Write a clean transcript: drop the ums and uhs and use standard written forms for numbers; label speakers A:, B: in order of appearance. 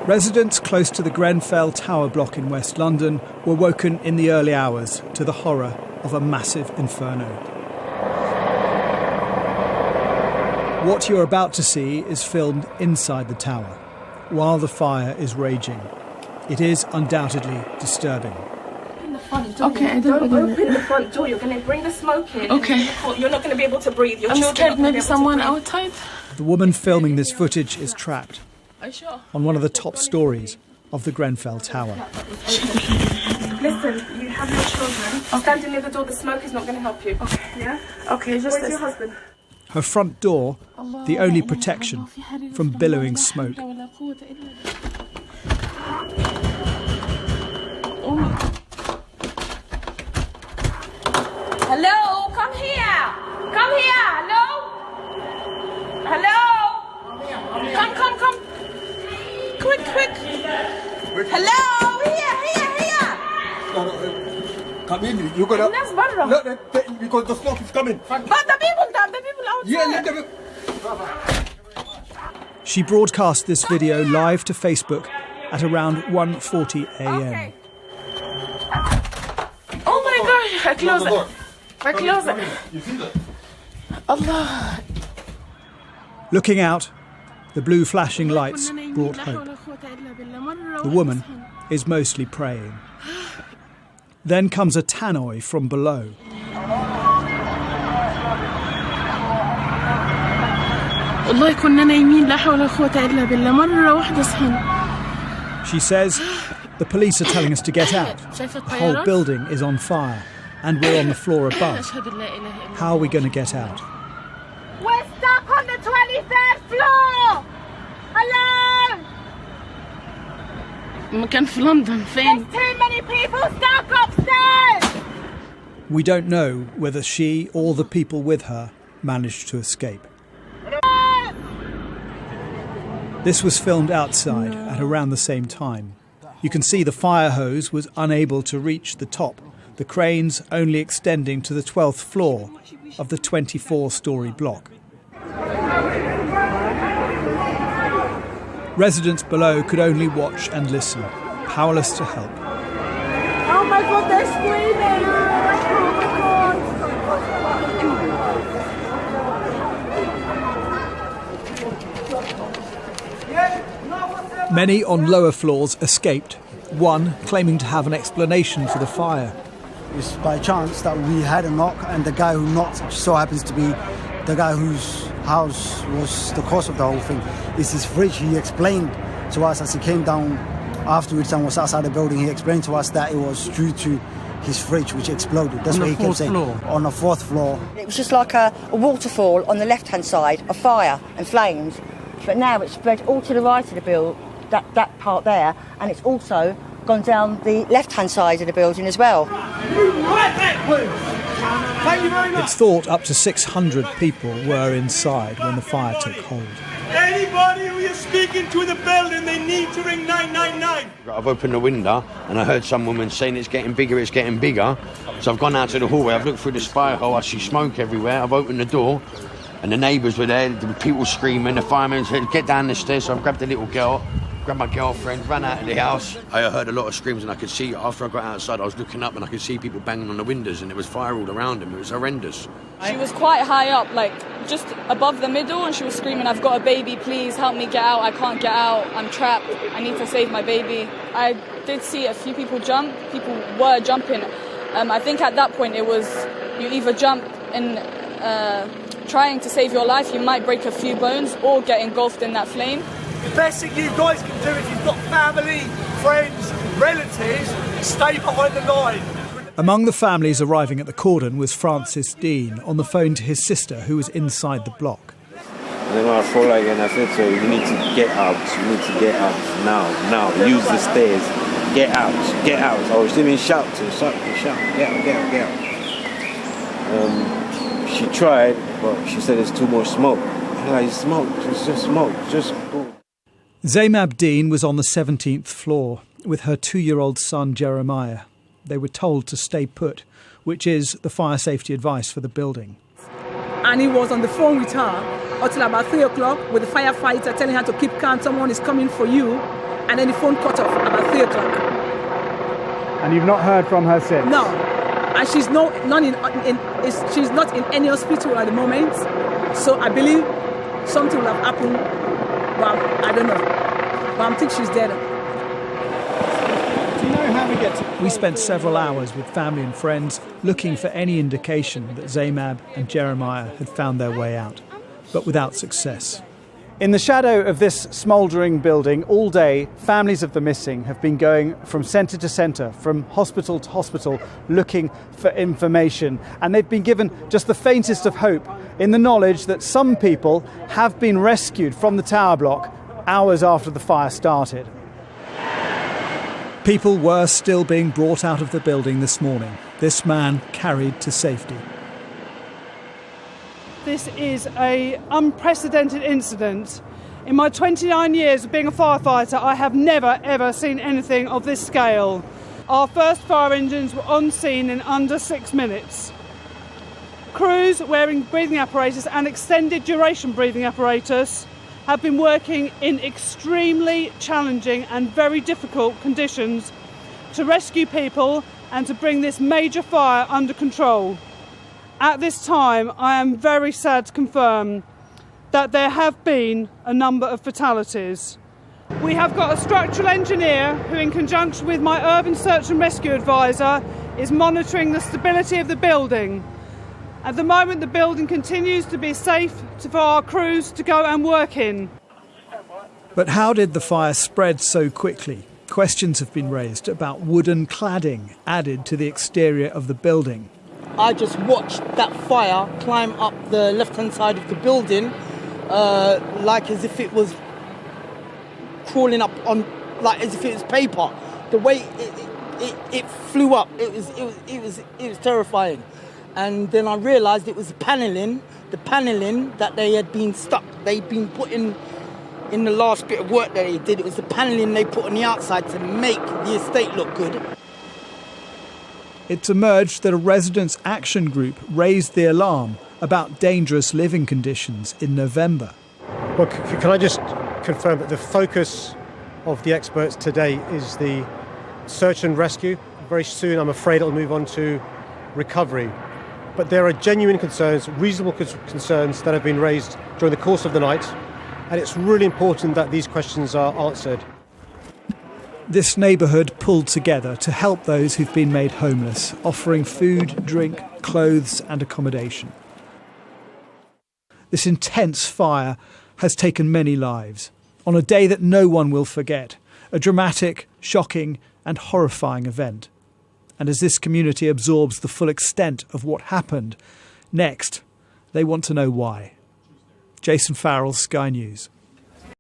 A: Residents close to the Grenfell Tower block in West London were woken in the early hours to the horror of a massive inferno. What you're about to see is filmed inside the tower, while the fire is raging. It is undoubtedly disturbing.
B: Open the front door.
C: Okay,
B: don't open the front door. You're going to bring the smoke in.
C: Okay.
B: You're not going to be able to breathe.
C: I'm scared maybe someone outside.
A: The woman filming this footage is trapped
C: Are you sure?
A: on one of the top stories of the Grenfell Tower.
B: Listen, you have your children. Standing near the door, the smoke is not going to help you. Okay. Yeah?
C: Okay, just
B: Where's your husband?
A: Her front door, the only protection from billowing smoke.
B: Hello? Come here. Come here. Hello? Hello? Come. Quick. Hello? Here.
D: Come in, you gotta...
B: That's better.
D: No, because the smoke is coming.
B: But the people outside.
D: Yeah, let them...
A: She broadcast this video live to Facebook at around 1:40 a.m.
B: Okay.
C: Oh my God! I close it.
D: You see that?
C: Allah.
A: Looking out, the blue flashing lights brought hope. The woman is mostly praying. Then comes a tannoy from below.
C: والله كنا نايمين لا حول ولا قوة إلا بالله مرة واحدة صحينا.
A: She says the police are telling us to get out. The whole building is on fire and we're on the floor above. How are we going to get out?
B: We're stuck on the 23rd floor. Hello?
C: مكان في لندن فين؟
B: There's too many people stuck upstairs.
A: We don't know whether she or the people with her managed to escape. This was filmed outside at around the same time. You can see the fire hose was unable to reach the top, the cranes only extending to the 12th floor of the 24-storey block. Residents below could only watch and listen, powerless to help.
B: Oh my God, they're screaming. Oh my God.
A: Many on lower floors escaped, one claiming to have an explanation for the fire.
E: It's by chance that we had a knock, and the guy who knocked so happens to be the guy whose house was the cause of the whole thing. It's his fridge. He explained to us as he came down afterwards and was outside the building, he explained to us that it was due to his fridge which exploded. That's what he kept saying. On the 4th floor.
F: It was just like a waterfall on the left-hand side of fire and flames, but now it's spread all to the right of the building, that part there, and it's also gone down the left-hand side of the building as well.
A: It's thought up to 600 people were inside when the fire took hold.
G: Anybody who is speaking to the building, they need to ring 999.
H: I've opened the window and I heard some woman saying it's getting bigger. So I've gone out to the hallway, I've looked through the spire hole, I see smoke everywhere. I've opened the door and the neighbours were there, the people screaming, the firemen said, get down the stairs. So I've grabbed the little girl, grabbed my girlfriend, ran out of the house. I heard a lot of screams and I could see, after I got outside, I was looking up and I could see people banging on the windows and there was fire all around them. It was horrendous.
I: She was quite high up, like just above the middle, and she was screaming, I've got a baby, please help me get out, I can't get out, I'm trapped, I need to save my baby. I did see a few people jump, people were jumping. I think at that point it was, you either jump and trying to save your life, you might break a few bones or get engulfed in that flame.
G: The best thing you guys can do if you've got family, friends, relatives, stay behind the line.
A: Among the families arriving at the cordon was Francis Dean, on the phone to his sister who was inside the block.
J: And then I felt like, and I said to her, you need to get out now, use the stairs, get out. I was even shouting, get out. She tried, but she said there's too much smoke. Like, it's just smoke, just go.
A: Zainab Dean was on the 17th floor with her 2-year-old son Jeremiah. They were told to stay put, which is the fire safety advice for the building.
K: And he was on the phone with her,
C: until about 3 o'clock with the firefighter telling her to keep calm, someone is coming for you. And then the phone cut off about 3 o'clock.
A: And you've not heard from her since?
C: No. And she's not in any hospital at the moment. So I believe something will have happened. But I don't know. But I think she's dead.
A: Do you know how we get to... We spent several hours with family and friends looking for any indication that Zaymab and Jeremiah had found their way out, but without success. In the shadow of this smouldering building, all day, families of the missing have been going from centre to centre, from hospital to hospital, looking for information. And they've been given just the faintest of hope in the knowledge that some people have been rescued from the tower block hours after the fire started. People were still being brought out of the building this morning. This man carried to safety.
K: This is an unprecedented incident. In my 29 years of being a firefighter, I have never, ever seen anything of this scale. Our first fire engines were on scene in under 6 minutes. Crews wearing breathing apparatus and extended duration breathing apparatus have been working in extremely challenging and very difficult conditions to rescue people and to bring this major fire under control. At this time, I am very sad to confirm that there have been a number of fatalities. We have got a structural engineer who, in conjunction with my urban search and rescue advisor, is monitoring the stability of the building. At the moment, the building continues to be safe for our crews to go and work in.
A: But how did the fire spread so quickly? Questions have been raised about wooden cladding added to the exterior of the building.
L: I just watched that fire climb up the left-hand side of the building, like as if it was crawling up on, like as if it was paper. The way it flew up, it was terrifying. And then I realised it was the panelling that they had been stuck. They'd been putting in the last bit of work that they did. It was the panelling they put on the outside to make the estate look good.
A: It's emerged that a residents' action group raised the alarm about dangerous living conditions in November.
M: Well, can I just confirm that the focus of the experts today is the search and rescue? Very soon, I'm afraid, it'll move on to recovery. But there are genuine concerns, reasonable concerns that have been raised during the course of the night, and it's really important that these questions are answered.
A: This neighbourhood pulled together to help those who've been made homeless, offering food, drink, clothes and accommodation. This intense fire has taken many lives on a day that no one will forget, a dramatic, shocking and horrifying event. And as this community absorbs the full extent of what happened, next, they want to know why. Jason Farrell, Sky News.